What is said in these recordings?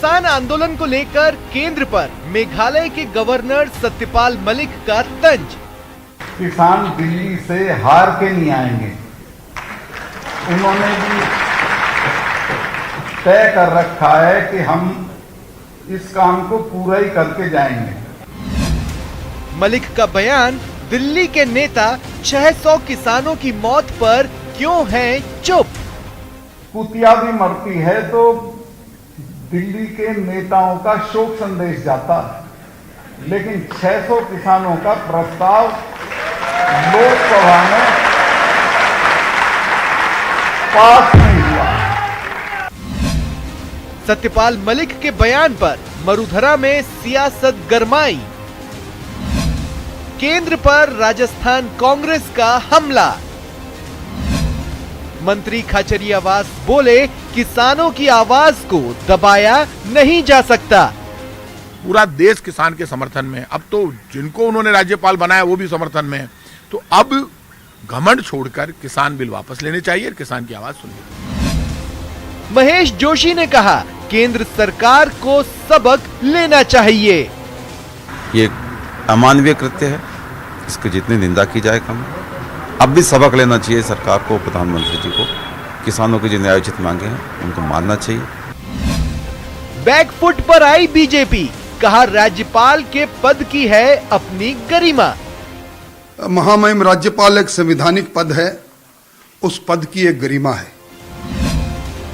किसान आंदोलन को लेकर केंद्र पर मेघालय के गवर्नर सत्यपाल मलिक का तंज। किसान दिल्ली से हार के नहीं आएंगे, उन्होंने भी तय कर रखा है कि हम इस काम को पूरा ही करके जाएंगे। मलिक का बयान, दिल्ली के नेता 600 किसानों की मौत पर क्यों हैं चुप? कुतिया भी मरती है तो दिल्ली के नेताओं का शोक संदेश जाता है, लेकिन 600 किसानों का प्रस्ताव लोकसभा में पास नहीं हुआ। सत्यपाल मलिक के बयान पर मरुधरा में सियासत गरमाई। केंद्र पर राजस्थान कांग्रेस का हमला। मंत्री खाचरियावास बोले, किसानों की आवाज को दबाया नहीं जा सकता। पूरा देश किसान के समर्थन में, अब तो जिनको उन्होंने राज्यपाल बनाया वो भी समर्थन में है। तो अब घमंड छोड़कर किसान बिल वापस लेने चाहिए और किसान की आवाज सुनिए। महेश जोशी ने कहा, केंद्र सरकार को सबक लेना चाहिए। ये अमानवीय कृत्य है, इसकी जितनी निंदा की जाए कम। अब भी सबक लेना चाहिए सरकार को, प्रधानमंत्री जी को। किसानों की जो न्यायोचित मांगे हैं उनको मानना चाहिए। बैकफुट पर आई बीजेपी, कहा राज्यपाल के पद की है अपनी गरिमा। महामहिम राज्यपाल एक संवैधानिक पद है, उस पद की एक गरिमा है।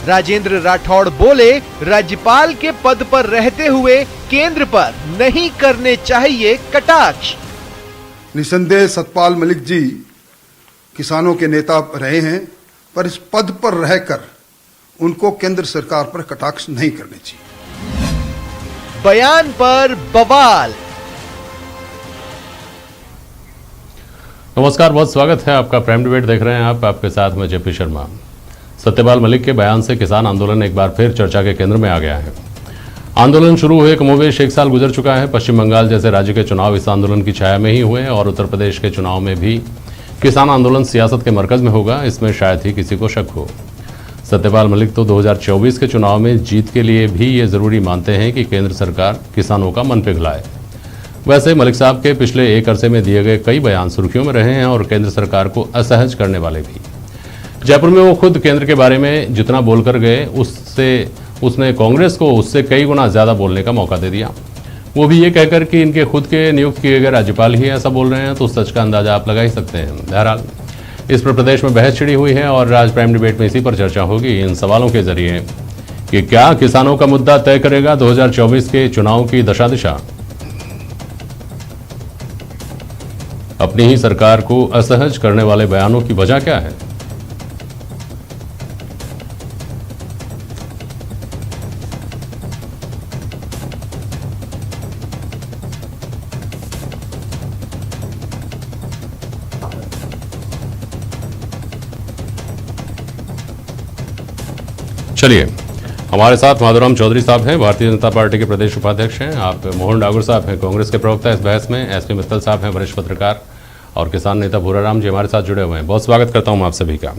राजेंद्र राठौड़ बोले, राज्यपाल के पद पर रहते हुए केंद्र पर नहीं करने चाहिए कटाक्ष। निसंदेह सतपाल मलिक जी किसानों के नेता रहे हैं, पर इस पद पर रहकर उनको केंद्र सरकार पर कटाक्ष नहीं करने चाहिए। बयान पर बवाल। नमस्कार, बहुत स्वागत है आपका। प्राइम डिबेट देख रहे हैं आप, आपके साथ मैं जेपी शर्मा। सत्यपाल मलिक के बयान से किसान आंदोलन एक बार फिर चर्चा के केंद्र में आ गया है। आंदोलन शुरू हुए कमोबेश 1 साल गुजर चुका है। पश्चिम बंगाल जैसे राज्य के चुनाव इस आंदोलन की छाया में ही हुए और उत्तर प्रदेश के चुनाव में भी किसान आंदोलन सियासत के मरकज में होगा, इसमें शायद ही किसी को शक हो। सत्यपाल मलिक तो 2024 के चुनाव में जीत के लिए भी ये जरूरी मानते हैं कि केंद्र सरकार किसानों का मन पिघलाए। वैसे मलिक साहब के पिछले एक अरसे में दिए गए कई बयान सुर्खियों में रहे हैं और केंद्र सरकार को असहज करने वाले भी। जयपुर में वो खुद केंद्र के बारे में जितना बोलकर गए, उसने कांग्रेस को उससे कई गुना ज्यादा बोलने का मौका दे दिया। वो भी ये कहकर कि इनके खुद के नियुक्त किए गए राज्यपाल ही ऐसा बोल रहे हैं, तो सच का अंदाजा आप लगा ही सकते हैं। बहरहाल इस पर प्रदेश में बहस छिड़ी हुई है और आज प्राइम डिबेट में इसी पर चर्चा होगी, इन सवालों के जरिए कि क्या किसानों का मुद्दा तय करेगा 2024 के चुनाव की दशा दिशा। अपनी ही सरकार को असहज करने वाले बयानों की वजह क्या है? चलिए, हमारे साथ माधुराम चौधरी साहब हैं, भारतीय जनता पार्टी के प्रदेश उपाध्यक्ष हैं। आप मोहन डागर साहब हैं, कांग्रेस के प्रवक्ता इस बहस में। एसपी मित्तल साहब हैं, वरिष्ठ पत्रकार और किसान नेता भूराराम जी हमारे साथ जुड़े हुए हैं। बहुत स्वागत करता हूं आप सभी का।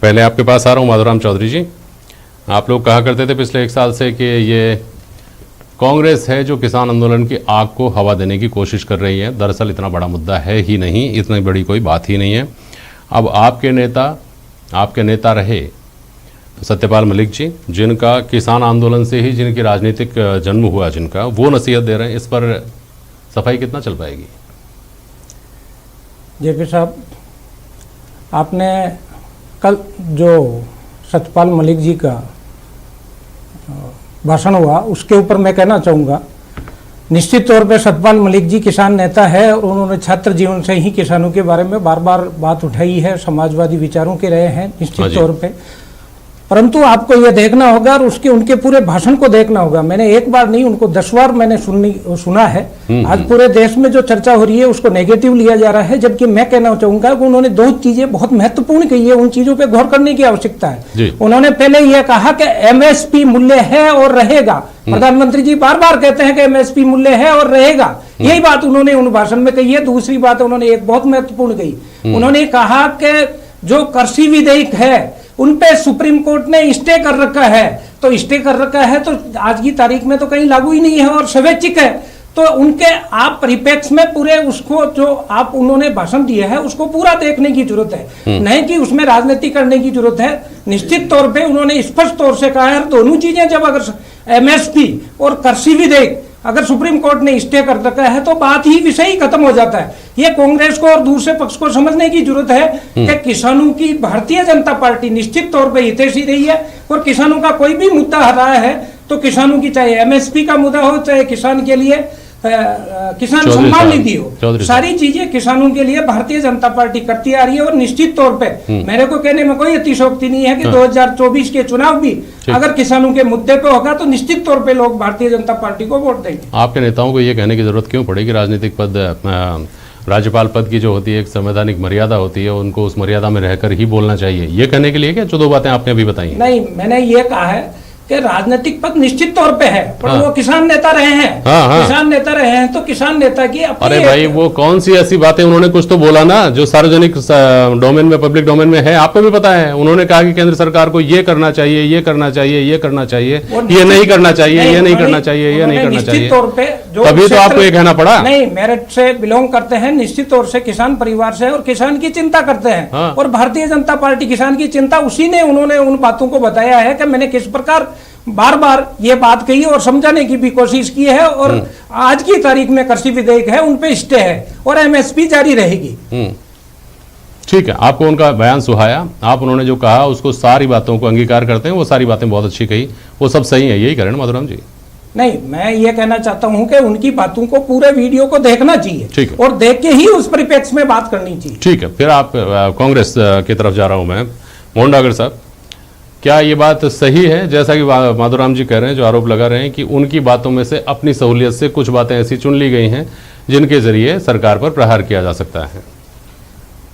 पहले आपके पास आ रहा हूं माधुराम चौधरी जी। आप लोग कहा करते थे पिछले 1 साल से कि ये कांग्रेस है जो किसान आंदोलन की आग को हवा देने की कोशिश कर रही है। दरअसल इतना बड़ा मुद्दा है ही नहीं, इतनी बड़ी कोई बात ही नहीं है। अब आपके नेता रहे सत्यपाल मलिक जी, जिनका किसान आंदोलन से ही जिनकी राजनीतिक जन्म हुआ, जिनका वो नसीहत दे रहे हैं, इस पर सफाई कितना चल पाएगी? जेपी साहब, आपने कल जो सत्यपाल मलिक जी का भाषण हुआ उसके ऊपर मैं कहना चाहूँगा, निश्चित तौर पे सत्यपाल मलिक जी किसान नेता है और उन्होंने छात्र जीवन से ही किसानों के बारे में बार बार बात उठाई है, समाजवादी विचारों के रहे हैं निश्चित तौर पे। परंतु आपको यह देखना होगा और उनके पूरे भाषण को देखना होगा। मैंने एक बार नहीं, उनको 10 बार मैंने सुना है। आज पूरे देश में जो चर्चा हो रही है उसको नेगेटिव लिया जा रहा है, जबकि मैं कहना चाहूंगा कि उन्होंने 2 चीजें बहुत महत्वपूर्ण कही है, उन चीजों पे गौर करने की आवश्यकता है। उन्होंने पहले यह कहा कि एमएसपी मूल्य है और रहेगा। प्रधानमंत्री जी बार बार कहते हैं कि एमएसपी मूल्य है और रहेगा, यही बात उन्होंने उन भाषण में कही है। दूसरी बात उन्होंने एक बहुत महत्वपूर्ण कही, उन्होंने कहा कि जो कृषि विधेयक है उन पे सुप्रीम कोर्ट ने स्टे कर रखा है, तो स्टे कर रखा है तो आज की तारीख में तो कहीं लागू ही नहीं है और स्वैच्छिक है, तो उनके आप परिप्रेक्ष्य में पूरे उसको जो आप उन्होंने भाषण दिया है उसको पूरा देखने की जरूरत है, नहीं कि उसमें राजनीति करने की जरूरत है। निश्चित तौर पे उन्होंने स्पष्ट तौर से कहा है दोनों चीजें, जब अगर एमएसपी और कृषि विधेयक अगर सुप्रीम कोर्ट ने स्टे कर रखा है तो बात ही विषय ही खत्म हो जाता है। ये कांग्रेस को और दूसरे पक्ष को समझने की जरूरत है कि किसानों की भारतीय जनता पार्टी निश्चित तौर पे हितैषी रही है और किसानों का कोई भी मुद्दा आ रहा है तो किसानों की, चाहे एमएसपी का मुद्दा हो, चाहे किसान के लिए किसान सम्मान निधि हो, सारी चीजें किसानों के लिए भारतीय जनता पार्टी करती आ रही है। और निश्चित तौर पे मेरे को कहने में कोई अतिशयोक्ति नहीं है कि 2024 के चुनाव भी अगर किसानों के मुद्दे पे होगा तो निश्चित तौर पे लोग भारतीय जनता पार्टी को वोट देंगे। आपके नेताओं को ये कहने की जरूरत क्यों पड़ेगी राजनीतिक पद, राज्यपाल पद की जो होती है एक संवैधानिक मर्यादा होती है, उनको उस मर्यादा में रहकर ही बोलना चाहिए, ये कहने के लिए क्या जो दो बातें आपने अभी बताई? नहीं, मैंने ये कहा है कि राजनीतिक पद निश्चित तौर पे है, पर वो किसान नेता रहे हैं। किसान नेता रहे हैं तो किसान नेता की अपनी, अरे भाई वो कौन सी ऐसी बातें उन्होंने कुछ तो बोला ना जो सार्वजनिक डोमेन में, पब्लिक डोमेन में है, आपको भी पता है। उन्होंने कहा कि केंद्र सरकार को ये करना चाहिए, ये करना चाहिए, ये करना चाहिए, ये नहीं करना चाहिए, ये नहीं करना चाहिए, ये नहीं करना चाहिए, तौर पे तभी तो आपको ये कहना पड़ा। नहीं, मेरठ से बिलोंग करते हैं, निश्चित तौर से किसान परिवार से और किसान की चिंता करते हैं और भारतीय जनता पार्टी किसान की चिंता, उसी ने उन्होंने उन बातों को बताया है कि मैंने किस प्रकार बार बार ये बात कही और समझाने की भी कोशिश की है। और आज की तारीख में कृषि विधेयक है, उन पे स्टे है और एमएसपी जारी रहेगी। ठीक है, आपको उनका बयान सुहाया, आप उन्होंने जो कहा उसको सारी बातों को अंगीकार करते हैं, वो सारी बातें बहुत अच्छी कही, वो सब सही है, यही करें ना माधुराम जी? नहीं, मैं ये कहना चाहता हूं कि उनकी बातों को पूरे वीडियो को देखना चाहिए, ठीक है, और देख के ही उस परिप्रेक्ष्य में बात करनी चाहिए। ठीक है, फिर आप कांग्रेस की तरफ जा रहा हूं मैं। मोहन डागर साहब, क्या ये बात सही है जैसा कि माधुराम जी कह रहे हैं, जो आरोप लगा रहे हैं कि उनकी बातों में से अपनी सहूलियत से कुछ बातें ऐसी चुन ली गई हैं जिनके जरिए सरकार पर प्रहार किया जा सकता है?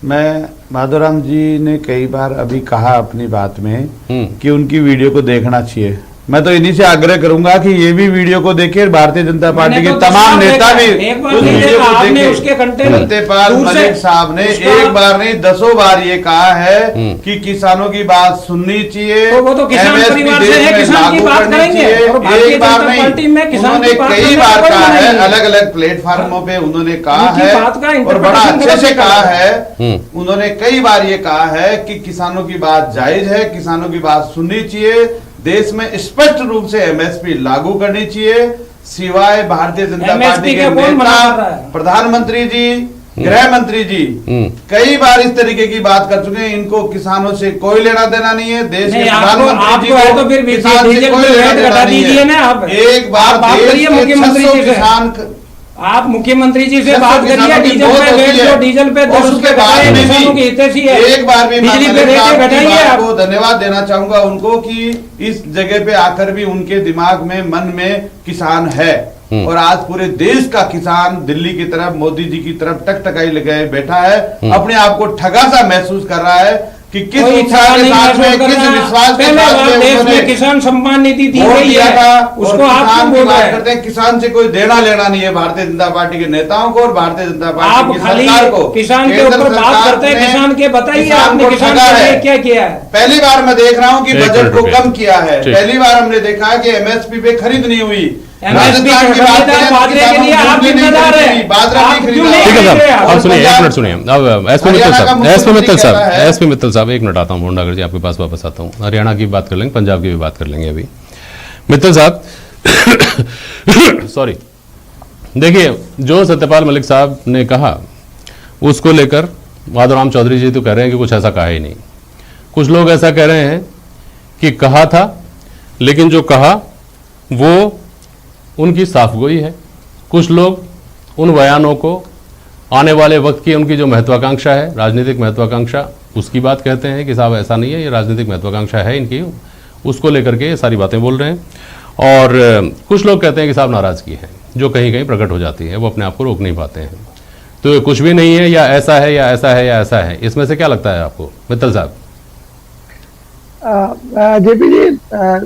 मैं, माधुराम जी ने कई बार अभी कहा अपनी बात में कि उनकी वीडियो को देखना चाहिए। मैं तो इन्हीं से आग्रह करूंगा कि ये भी वीडियो को देखे, भारतीय जनता पार्टी के तमाम नेता भी उस वीडियो को देखें। सत्यपाल मलिक साहब ने एक बार नहीं 10 बार ये कहा है कि किसानों की बात सुननी चाहिए, एमएसपी देश में लागू करनी चाहिए। एक बार नहीं, उन्होंने कई बार कहा है, अलग अलग प्लेटफार्मों पे उन्होंने कहा है और बड़ा अच्छे से कहा है। उन्होंने कई बार ये कहा है कि किसानों की बात जायज है, किसानों की बात सुननी चाहिए, देश में स्पष्ट रूप से एमएसपी लागू करनी चाहिए, सिवाय भारतीय जनता पार्टी के नेता, प्रधानमंत्री जी, गृह मंत्री जी कई बार इस तरीके की बात कर चुके हैं। इनको किसानों से कोई लेना देना नहीं है, देश के प्रधानमंत्री जी को किसान से कोई लेना देना नहीं है। एक बार देश के 600 किसान, आप मुख्यमंत्री जी से बात करिए, डीजल पे रेट जो डीजल पे 10 रुपए घटाए, किसानों की हितैषी है। एक बार भी बिजली पे रेट घटाइए। आपको धन्यवाद देना चाहूंगा उनको कि इस जगह पे आकर भी उनके दिमाग में, मन में किसान है और आज पूरे देश का किसान दिल्ली की तरफ, मोदी जी की तरफ टकटकाई लगाए बैठा है, अपने आप को ठगा सा महसूस कर रहा है कि किस उत्साह के साथ में, किस विश्वास के साथ में उन्होंने किसान सम्मान निधि दी गई है, उसको आप बोल करते हैं। किसान से कोई देना लेना नहीं है भारतीय जनता पार्टी के नेताओं को और भारतीय जनता पार्टी की सरकार को। किसान के ऊपर बात करते हैं, किसान के बताइए आपने किसान के लिए क्या किया है। पहली बार मैं देख रहा हूँ कि बजट को कम किया है, पहली बार हमने देखा है कि एमएसपी पे खरीद नहीं हुई। राजस्थान की बात बाजरे के लिए आप जिम्मेदार हैं, बाजरा नहीं खरीदा। ठीक है साहब, अब सुनिए, एक मिनट सुनिए। अब एसपी मित्तल साहब, एक मिनट आता हूँ मोहन डागर जी आपके पास वापस आता हूँ। हरियाणा की बात कर लेंगे, पंजाब की भी बात कर लेंगे अभी। मित्तल साहब सॉरी, देखिए जो सत्यपाल मलिक साहब ने कहा उसको लेकर माधुराम चौधरी जी तो कह रहे हैं कि कुछ ऐसा कहा ही नहीं। कुछ लोग ऐसा कह रहे हैं कि कहा था, लेकिन जो कहा वो उनकी साफगोई है। कुछ लोग उन बयानों को आने वाले वक्त की उनकी जो महत्वाकांक्षा है, राजनीतिक महत्वाकांक्षा, उसकी बात कहते हैं कि साहब ऐसा नहीं है, ये राजनीतिक महत्वाकांक्षा है इनकी, उसको लेकर के ये सारी बातें बोल रहे हैं। और कुछ लोग कहते हैं कि साहब नाराजगी है जो कहीं कहीं प्रकट हो जाती है, वो अपने आप को रोक नहीं पाते हैं। तो ये कुछ भी नहीं है, या ऐसा है या ऐसा है या ऐसा है, इसमें से क्या लगता है आपको मित्तल साहब? जेपी जी,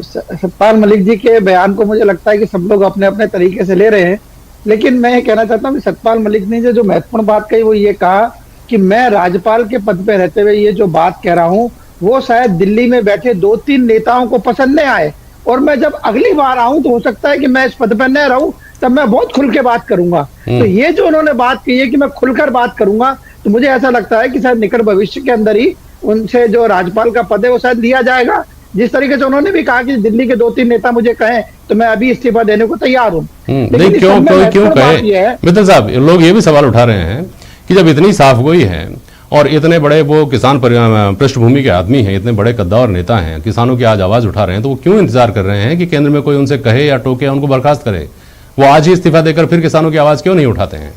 सतपाल मलिक जी के बयान को मुझे लगता है कि सब लोग अपने अपने तरीके से ले रहे हैं, लेकिन मैं ये कहना चाहता हूँ कि सतपाल मलिक ने जो महत्वपूर्ण बात कही वो ये कहा कि मैं राज्यपाल के पद पे रहते हुए ये जो बात कह रहा हूँ वो शायद दिल्ली में बैठे 2-3 नेताओं को पसंद नहीं आए, और मैं जब अगली बार आऊं तो हो सकता है कि मैं इस पद पर न रहूं, तब मैं बहुत खुल के बात करूंगा। तो ये जो उन्होंने बात की है कि मैं खुलकर बात करूंगा, तो मुझे ऐसा लगता है कि शायद निकट भविष्य के अंदर ही उनसे जो राज्यपाल का पद है वो शायद लिया जाएगा। जिस तरीके से उन्होंने भी कहा कि दिल्ली के 2-3 नेता मुझे कहें तो मैं अभी इस्तीफा देने को तैयार हूँ। नहीं, क्यों कहे मित्तल साहब, लोग ये भी सवाल उठा रहे हैं कि जब इतनी साफ गोई है और इतने बड़े वो किसान पृष्ठभूमि के आदमी हैं, इतने बड़े कद्दावर नेता हैं, किसानों की आज आवाज उठा रहे हैं, तो वो क्यों इंतजार कर रहे हैं कि केंद्र में कोई उनसे कहे या टोके या उनको बर्खास्त करे? वो आज ही इस्तीफा देकर फिर किसानों की आवाज क्यों नहीं उठाते हैं?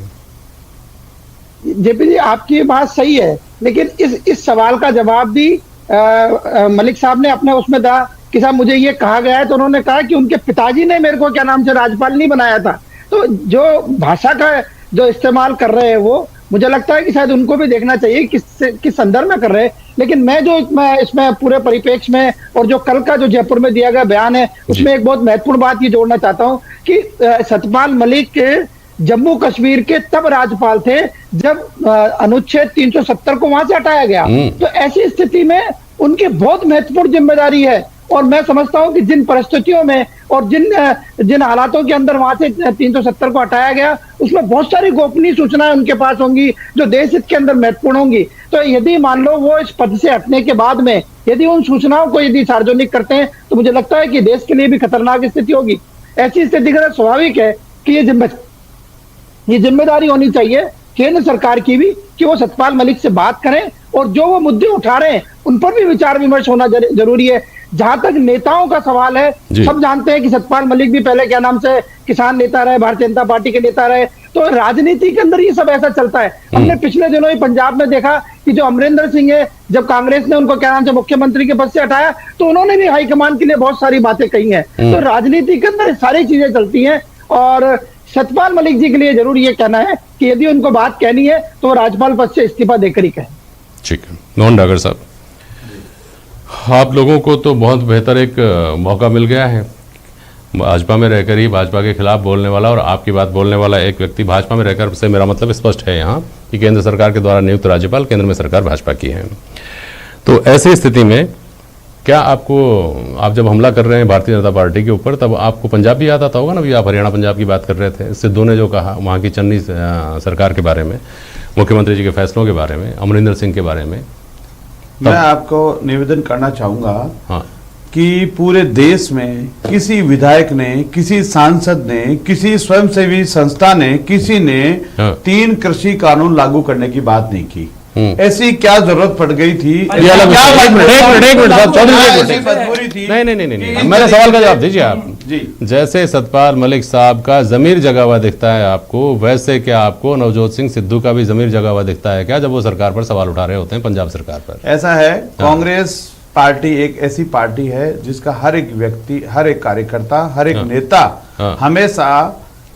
जेपी जी, आपकी ये बात सही है, लेकिन इस सवाल का जवाब भी मलिक साहब ने अपने उसमें दिया कि साहब मुझे ये कहा गया है, तो उन्होंने कहा कि उनके पिताजी ने मेरे को क्या नाम से राज्यपाल नहीं बनाया था। तो जो भाषा का जो इस्तेमाल कर रहे हैं वो मुझे लगता है कि शायद उनको भी देखना चाहिए किस संदर्भ में कर रहे हैं। लेकिन मैं इसमें पूरे परिप्रेक्ष्य में और जो कल का जो जयपुर में दिया गया बयान है उसमें एक बहुत महत्वपूर्ण बात ये जोड़ना चाहता हूँ कि सत्यपाल मलिक जम्मू कश्मीर के तब राज्यपाल थे जब अनुच्छेद 370 को वहां से हटाया गया। तो ऐसी स्थिति में उनकी बहुत महत्वपूर्ण जिम्मेदारी है, और मैं समझता हूं कि जिन परिस्थितियों में और जिन हालातों के अंदर वहां से 370 को हटाया गया, उसमें बहुत सारी गोपनीय सूचनाएं उनके पास होंगी जो देश हित के अंदर महत्वपूर्ण होंगी। तो यदि मान लो वो इस पद से हटने के बाद में यदि उन सूचनाओं को यदि सार्वजनिक करते हैं तो मुझे लगता है कि देश के लिए भी खतरनाक स्थिति होगी। ऐसी स्थिति का स्वाभाविक है कि ये जिम्मेदारी होनी चाहिए केंद्र सरकार की भी कि वो सत्यपाल मलिक से बात करें, और जो वो मुद्दे उठा रहे हैं उन पर भी विचार विमर्श होना जरूरी है। जहां तक नेताओं का सवाल है, सब जानते हैं कि सत्यपाल मलिक भी पहले क्या नाम से किसान नेता रहे, भारतीय जनता पार्टी के नेता रहे, तो राजनीति के अंदर ये सब ऐसा चलता है। हमने पिछले दिनों ही पंजाब में देखा कि जो अमरिंदर सिंह है, जब कांग्रेस ने उनको क्या नाम से मुख्यमंत्री के पद से हटाया तो उन्होंने भी हाईकमान के लिए बहुत सारी बातें कही हैं। तो राजनीति के अंदर सारी चीजें चलती हैं, और सत्यपाल मलिक जी के लिए जरूर ये कहना है कि यदि उनको बात कहनी है तो वो राज्यपाल पद से इस्तीफा देकर ही कहें। ठीक है, मोहन डागर साहब, आप लोगों को तो बहुत बेहतर एक मौका मिल गया है। भाजपा में रहकर ही भाजपा के खिलाफ बोलने वाला और आपकी बात बोलने वाला एक व्यक्ति भाजपा में रहकर से मेरा मतलब स्पष्ट है यहाँ कि केंद्र सरकार के द्वारा नियुक्त राज्यपाल केंद्र में सरकार भाजपा की है। तो ऐसी स्थिति में क्या आप जब हमला कर रहे हैं भारतीय जनता पार्टी के ऊपर, तब आपको पंजाब भी याद आता होगा ना? भी आप हरियाणा पंजाब की बात कर रहे थे, सिद्धू ने जो कहा वहाँ की चन्नी सरकार के बारे में, मुख्यमंत्री जी के फैसलों के बारे में, अमरिंदर सिंह के बारे में, मैं आपको निवेदन करना चाहूंगा कि पूरे देश में किसी विधायक ने, किसी सांसद ने, किसी स्वयंसेवी संस्था ने, किसी ने 3 कृषि कानून लागू करने की बात नहीं की। ऐसी क्या जरूरत पड़ गई थी? नहीं, मेरे सवाल का जवाब दीजिए आप जी। जैसे सतपाल मलिक साहब का जमीर जगा हुआ दिखता है आपको, वैसे क्या आपको नवजोत सिंह सिद्धू का भी जमीर जगा हुआ दिखता है क्या, जब वो सरकार पर सवाल उठा रहे होते हैं, पंजाब सरकार पर? ऐसा है, कांग्रेस पार्टी एक ऐसी पार्टी है जिसका हर एक व्यक्ति, हर एक कार्यकर्ता, हर एक नेता हमेशा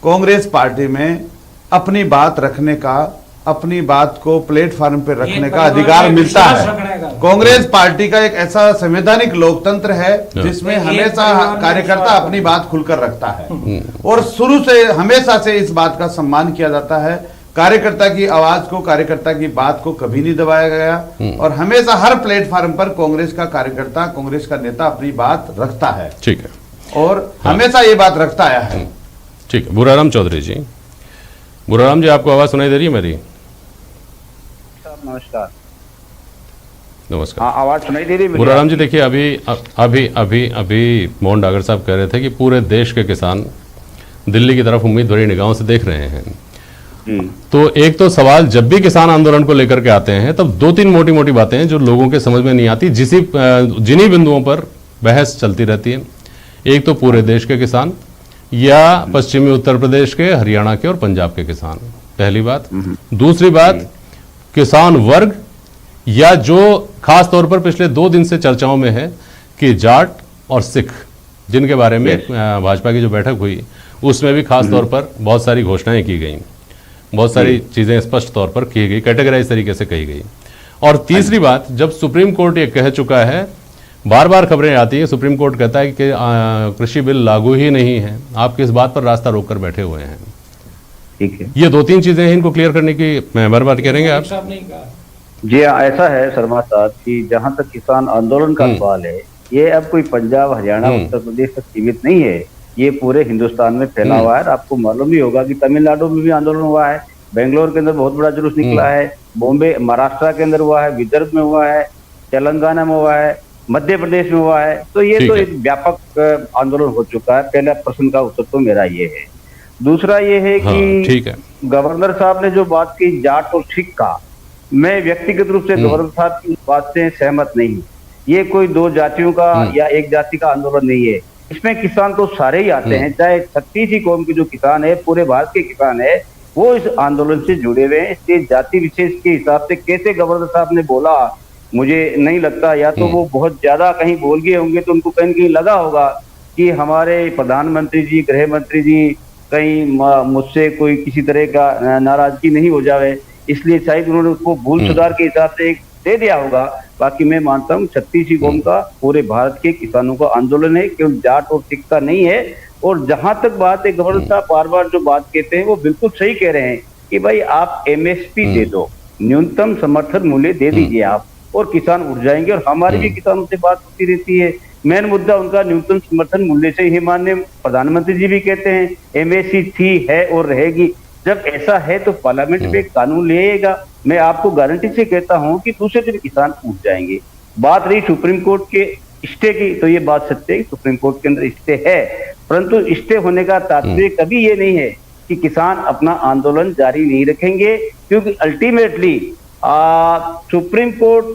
कांग्रेस पार्टी में अपनी बात रखने का, अपनी बात को प्लेटफॉर्म पे रखने का अधिकार मिलता है। कांग्रेस पार्टी का एक ऐसा संवैधानिक लोकतंत्र है जिसमें हमेशा कार्यकर्ता अपनी बात खुलकर रखता है, और शुरू से हमेशा से इस बात का सम्मान किया जाता है। कार्यकर्ता की आवाज को, कार्यकर्ता की बात को कभी नहीं दबाया गया, और हमेशा हर प्लेटफॉर्म पर कांग्रेस का कार्यकर्ता, कांग्रेस का नेता अपनी बात रखता है। ठीक है, और हमेशा ये बात रखता आया है। ठीक है, बुराराम चौधरी जी, बुराराम जी, आपको आवाज सुनाई दे रही है मेरी? नमस्कार। नमस्कार, आवाज सुनाई दे रही है? बुराराम जी, देखिए अभी मोहन डागर साहब कह रहे थे कि पूरे देश के किसान दिल्ली की तरफ उम्मीद भरी निगाहों से देख रहे हैं। तो एक तो सवाल, जब भी किसान आंदोलन को लेकर के आते हैं तब 2-3 मोटी मोटी बातें हैं जो लोगों के समझ में नहीं आती, जिन्हीं बिंदुओं पर बहस चलती रहती है। एक तो पूरे देश के किसान या पश्चिमी उत्तर प्रदेश के, हरियाणा के और पंजाब के किसान, पहली बात। दूसरी बात, किसान वर्ग या जो खास तौर पर पिछले 2 दिन से चर्चाओं में है कि जाट और सिख, जिनके बारे में भाजपा की जो बैठक हुई उसमें भी खास तौर पर बहुत सारी घोषणाएं की गई, बहुत सारी चीजें स्पष्ट तौर पर की गई, कैटेगराइज तरीके से कही गई। और तीसरी बात, जब सुप्रीम कोर्ट ये कह चुका है, बार बार खबरें आती है, सुप्रीम कोर्ट कहता है कि कृषि बिल लागू ही नहीं है, आप किस बात पर रास्ता रोक कर बैठे हुए हैं? ठीक है, ये 2-3 चीजें हैं, इनको क्लियर करने की बार बार कह रहे हैं आप? जी हाँ, ऐसा है शर्मा साहब कि जहां तक किसान आंदोलन का सवाल है, ये अब कोई पंजाब, हरियाणा, उत्तर प्रदेश तक सीमित नहीं है, ये पूरे हिंदुस्तान में फैला हुआ है। आपको मालूम ही होगा कि तमिलनाडु में भी आंदोलन हुआ है, बेंगलोर के अंदर बहुत बड़ा जुलूस निकला है, बॉम्बे, महाराष्ट्र के अंदर हुआ है, विदर्भ में हुआ है, तेलंगाना में हुआ है, मध्य प्रदेश में हुआ है। तो ये तो एक व्यापक आंदोलन हो चुका है। पहला प्रश्न का उत्तर तो मेरा ये है। दूसरा ये है कि गवर्नर साहब ने जो बात की जाट और सिख का, मैं व्यक्तिगत रूप से गवर्नर साहब की बात से सहमत नहीं। ये कोई दो जातियों का या एक जाति का आंदोलन नहीं है। इसमें किसान तो सारे ही आते हैं, चाहे 36 कौम के जो किसान है, पूरे भारत के किसान है, वो इस आंदोलन से जुड़े हुए हैं। इसलिए जाति विशेष के हिसाब से कैसे गवर्नर साहब ने बोला, मुझे नहीं लगता। या तो वो बहुत ज्यादा कहीं बोल गए होंगे, तो उनको कहीं कहीं लगा होगा कि हमारे प्रधानमंत्री जी, गृह मंत्री जी कहीं मुझसे कोई किसी तरह का नाराजगी नहीं हो जाए, इसलिए शायद उन्होंने उसको भूल सुधार के हिसाब से एक दे दिया होगा। बाकी मैं मानता हूँ 36 कौम का, पूरे भारत के किसानों का आंदोलन है, केवल जाट और सिख का नहीं है। और जहां तक बात है, गवर्नर साहब बार बार जो बात कहते हैं वो बिल्कुल सही कह रहे हैं कि भाई आप MSP दे दो, न्यूनतम समर्थन मूल्य दे दीजिए आप, और किसान उठ जाएंगे। और हमारी भी किसानों से बात होती रहती है, मेन मुद्दा उनका न्यूनतम समर्थन मूल्य से ही। माननीय प्रधानमंत्री जी भी कहते हैं MSP थी, है और रहेगी। जब ऐसा है तो पार्लियामेंट में कानून लेगा। मैं आपको गारंटी से कहता हूं कि दूसरे दिन किसान उठ जाएंगे। बात रही सुप्रीम कोर्ट के स्टे की, तो ये बात सत्य है, सुप्रीम कोर्ट के अंदर स्टे है, परंतु स्टे होने का तात्पर्य कभी ये नहीं है कि किसान अपना आंदोलन जारी नहीं रखेंगे, क्योंकि अल्टीमेटली सुप्रीम कोर्ट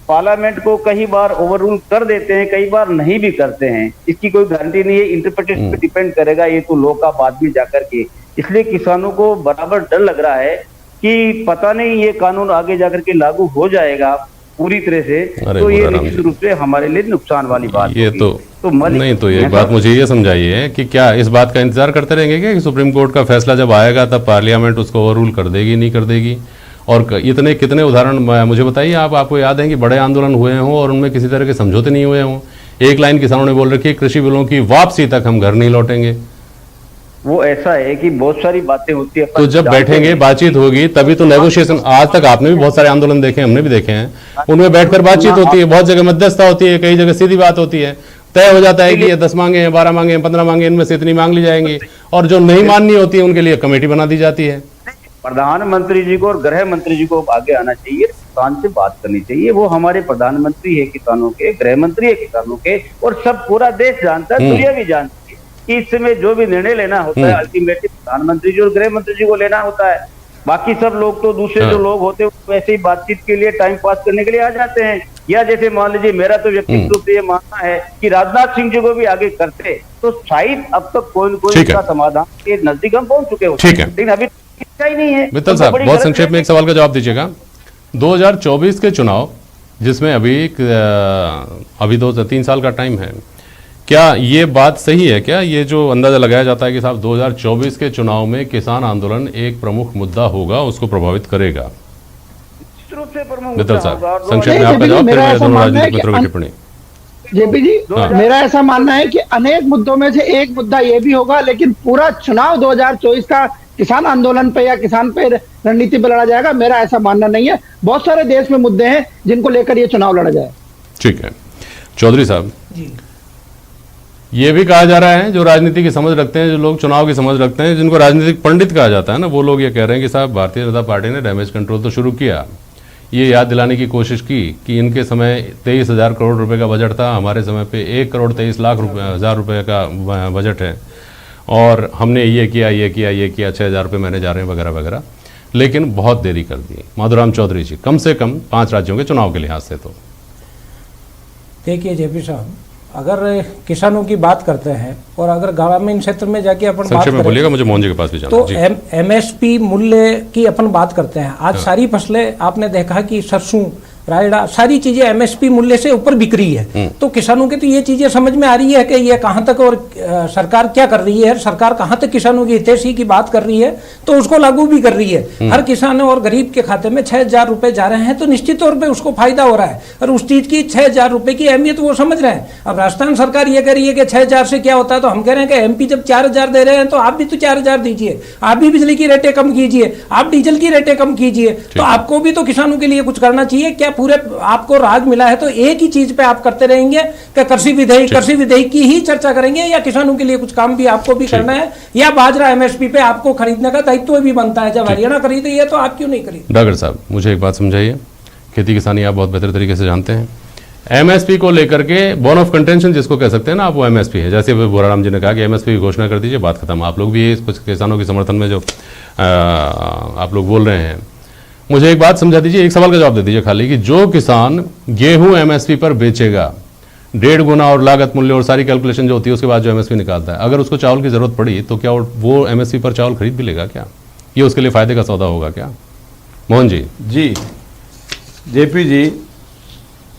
पार्लियामेंट को कई बार ओवररूल कर देते हैं, कई बार नहीं भी करते हैं। इसकी कोई गारंटी नहीं है, इंटरप्रिटेशन पे डिपेंड करेगा, ये तो लॉ का बाद में जाकर के। इसलिए किसानों को बराबर डर लग रहा है कि पता नहीं ये कानून आगे जाकर के लागू हो जाएगा पूरी तरह से, तो ये निश्चित रूप से हमारे लिए नुकसान वाली बात ये तो नहीं। तो एक बात मुझे ये समझाइए कि क्या इस बात का इंतजार करते रहेंगे क्या कि सुप्रीम कोर्ट का फैसला जब आएगा तब पार्लियामेंट उसको ओवररूल कर देगी, नहीं कर देगी? और इतने कितने उदाहरण मुझे बताइए आप, आपको याद है कि बड़े आंदोलन हुए हों और उनमें किसी तरह के समझौते नहीं हुए हों? एक लाइन किसानों ने बोल रखी है, कृषि बिलों की वापसी तक हम घर नहीं लौटेंगे। वो ऐसा है कि बहुत सारी बातें होती है, तो जब बैठेंगे, बातचीत होगी, तभी तो नेगोशिएशन। आज तक आपने भी बहुत सारे आंदोलन देखे, हमने भी देखे हैं, उनमें बैठकर बातचीत होती है, बहुत जगह मध्यस्थता होती है, कई जगह सीधी बात होती है, तय हो जाता है कि ये 10 मांगे हैं, 12 मांगे हैं, 15 मांगे, इनमें से इतनी मांग ली जाएंगी, और जो नहीं माननी होती है उनके लिए कमेटी बना दी जाती है। प्रधानमंत्री जी को और गृह मंत्री जी को आगे आना चाहिए, किसान से बात करनी चाहिए। वो हमारे प्रधानमंत्री है किसानों के, गृह मंत्री है किसानों के, और सब पूरा देश जानता है, दुनिया भी जानती है कि इस समय जो भी निर्णय लेना होता है अल्टीमेटली प्रधानमंत्री जी और गृह मंत्री जी को लेना होता है। बाकी सब लोग तो दूसरे जो लोग होते हैं वैसे ही बातचीत के लिए, टाइम पास करने के लिए आ जाते हैं। या जैसे मान लीजिए, मेरा तो व्यक्तिगत रूप से ये मानना है कि राजनाथ सिंह जी को भी आगे करते तो शायद अब तक कोई न कोई इसका समाधान के नजदीक हम पहुंच चुके होते, लेकिन अभी ही नहीं है। मित्तल साहब, बहुत संक्षेप में एक सवाल का जवाब दीजिएगा। 2024 के चुनाव, जिसमें अभी 2-3 साल का टाइम है, क्या ये बात सही है क्या, ये जो अंदाजा लगाया जाता है कि साहब 2024 के चुनाव में किसान आंदोलन एक प्रमुख मुद्दा होगा, उसको प्रभावित करेगा? मित्तल साहब, संक्षेप में आपका जवाब, फिर मेरे दोनों राजनीतिक मित्रों की टिप्पणी। जेपी जी, मेरा ऐसा मानना है कि अनेक मुद्दों में से एक मुद्दा ये भी होगा, लेकिन पूरा चुनाव 2024 का किसान आंदोलन पे या किसान पे रणनीति पे लड़ा जाएगा, मेरा ऐसा मानना नहीं है। बहुत सारे देश में मुद्दे हैं जिनको लेकर ये चुनाव लड़ा जाए। ठीक है चौधरी साहब, ये भी कहा जा रहा है, जो राजनीति की समझ रखते हैं, जो लोग चुनाव की समझ रखते हैं, जिनको राजनीतिक पंडित कहा जाता है ना, वो लोग ये कह रहे हैं कि साहब भारतीय जनता पार्टी ने डैमेज कंट्रोल तो शुरू किया, ये याद दिलाने की कोशिश की कि इनके समय 23,000 करोड़ रुपए का बजट था, हमारे समय पे 1,23,00,000 रुपए का बजट है, और हमने ये किया 6,000 रुपये महीने जा रहे हैं वगैरह वगैरह, लेकिन बहुत देरी कर दी। माधुराम चौधरी जी, कम से कम 5 राज्यों के चुनाव के लिहाज से तो देखिए जेपी साहब, अगर किसानों की बात करते हैं और अगर ग्रामीण क्षेत्र में जाके अपन बात करें, बोलिएगा, मुझे मोहन जी के पास भी जाना, तो MSP मूल्य की अपन बात करते हैं। आज सारी फसलें आपने देखा कि सरसों रायडा, सारी चीजें एमएसपी मूल्य से ऊपर बिक रही है। तो किसानों के तो ये चीजें समझ में आ रही है कि ये कहां तक और सरकार क्या कर रही है, सरकार कहां तक किसानों की हितैषी की बात कर रही है, तो उसको लागू भी कर रही है। हर किसान और गरीब के खाते में 6,000 रुपए जा रहे हैं, तो निश्चित तौर पर उसको फायदा हो रहा है और उस चीज की 6,000 रुपए की अहमियत वो समझ रहे हैं। अब राजस्थान सरकार ये कह रही है कि 6,000 से क्या होता है, तो हम कह रहे हैं कि एमपी जब 4,000 दे रहे हैं तो आप भी तो 4,000 दीजिए, आप भी बिजली की रेटें कम कीजिए, आप डीजल की रेटें कम कीजिए, तो आपको भी तो किसानों के लिए कुछ करना चाहिए। क्या पूरे आपको राज मिला है तो एक ही चीज पे आप करते रहेंगे कि कृषि विधेयक की ही चर्चा करेंगे, या किसानों के लिए कुछ काम भी आपको भी करना है, या बाजरा एमएसपी पे आपको खरीदने का दायित्व भी बनता है। जब हरियाणा खरीदे ये तो आप क्यों नहीं खरीदे? डॉक्टर साहब मुझे एक बात समझाइए, खेती किसानी आप बहुत बेहतर तरीके से जानते हैं, एमएसपी को लेकर के बोन ऑफ कंटेंशन जिसको कह सकते हैं ना आप, वो एमएसपी है। जैसे बोराराम जी ने कहा कि एमएसपी की घोषणा कर दीजिए, बात खत्म। आप लोग भी कुछ किसानों के समर्थन में जो आप लोग बोल रहे हैं, मुझे एक बात समझा दीजिए, एक सवाल का जवाब दे दीजिए खाली, कि जो किसान गेहूं एमएसपी पर बेचेगा 1.5 गुना और लागत मूल्य और सारी कैलकुलेशन जो होती है उसके बाद जो एमएसपी निकालता है, अगर उसको चावल की जरूरत पड़ी तो क्या वो एमएसपी पर चावल खरीद भी लेगा क्या? ये उसके लिए फायदे का सौदा होगा क्या? मोहन जी। जी जेपी जी,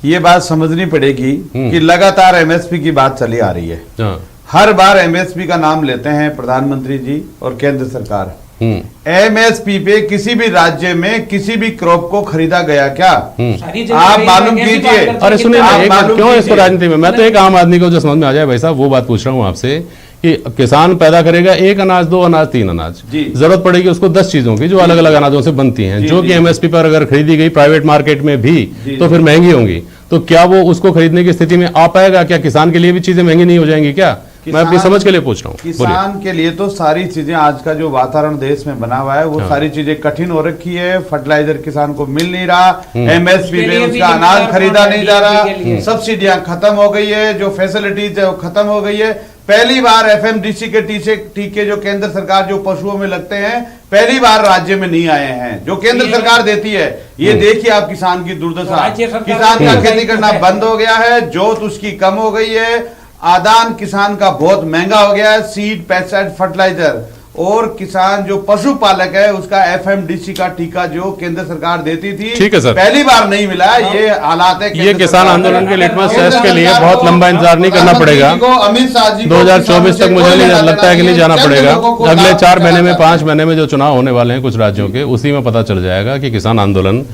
ये बात समझनी पड़ेगी कि लगातार एमएसपी की बात चली आ रही है। हर बार एमएसपी का नाम लेते हैं प्रधानमंत्री जी और केंद्र सरकार। एमएसपी पे किसी भी राज्य में किसी भी क्रॉप को खरीदा गया क्या? आप मालूम कीजिए। अरे सुनिए, क्यों इसको राजनीति में, मैं तो एक आम आदमी को जो समझ में आ जाए भाई साहब वो बात पूछ रहा हूँ आपसे, कि किसान पैदा करेगा 1 अनाज, 2 अनाज, 3 अनाज, जरूरत पड़ेगी उसको 10 चीजों की जो अलग अलग अनाजों से बनती हैं, जो कि एमएसपी पर अगर खरीदी गई प्राइवेट मार्केट में भी तो फिर महंगी होंगी। तो क्या वो उसको खरीदने की स्थिति में आ पाएगा? क्या किसान के लिए भी चीजें महंगी नहीं हो जाएंगी क्या? मैं अपनी समझ के लिए पूछ रहा हूँ। किसान के लिए तो सारी चीजें, आज का जो वातावरण देश में बना हुआ है वो सारी चीजें कठिन हो रखी है। फर्टिलाइजर किसान को मिल नहीं रहा, एमएसपी में उसका अनाज खरीदा नहीं जा रहा, सब्सिडियां खत्म हो गई है, जो फैसिलिटीज है वो खत्म हो गई है। पहली बार एफएमडीसी के टीके जो केंद्र सरकार जो पशुओं में लगते हैं पहली बार राज्य में नहीं आए हैं, जो केंद्र सरकार देती है। ये देखिए आप किसान की दुर्दशा, किसान का खेती करना बंद हो गया है, जोत उसकी कम हो गई है, आदान किसान का बहुत महंगा हो गया है, सीड, पेस्टिसाइड, फर्टिलाइजर, और किसान जो पशुपालक है उसका एफएमडीसी का टीका जो केंद्र सरकार देती थी, ठीक है सर, पहली बार नहीं मिला। ये हालात है। ये किसान आंदोलन के लिटमस टेस्ट के लिए बहुत लंबा इंतजार नहीं करना पड़ेगा। अमित शाह जी 2024 तक मुझे नहीं लगता है कि नहीं जाना पड़ेगा। अगले 4 महीने में, 5 महीने में जो चुनाव होने वाले हैं कुछ राज्यों के, उसी में पता चल जाएगा कि किसान आंदोलन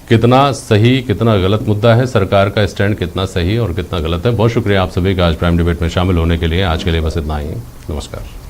कितना सही, कितना गलत मुद्दा है, सरकार का स्टैंड कितना सही और कितना गलत है। बहुत शुक्रिया आप सभी का आज प्राइम डिबेट में शामिल होने के लिए। आज के लिए बस इतना ही। नमस्कार।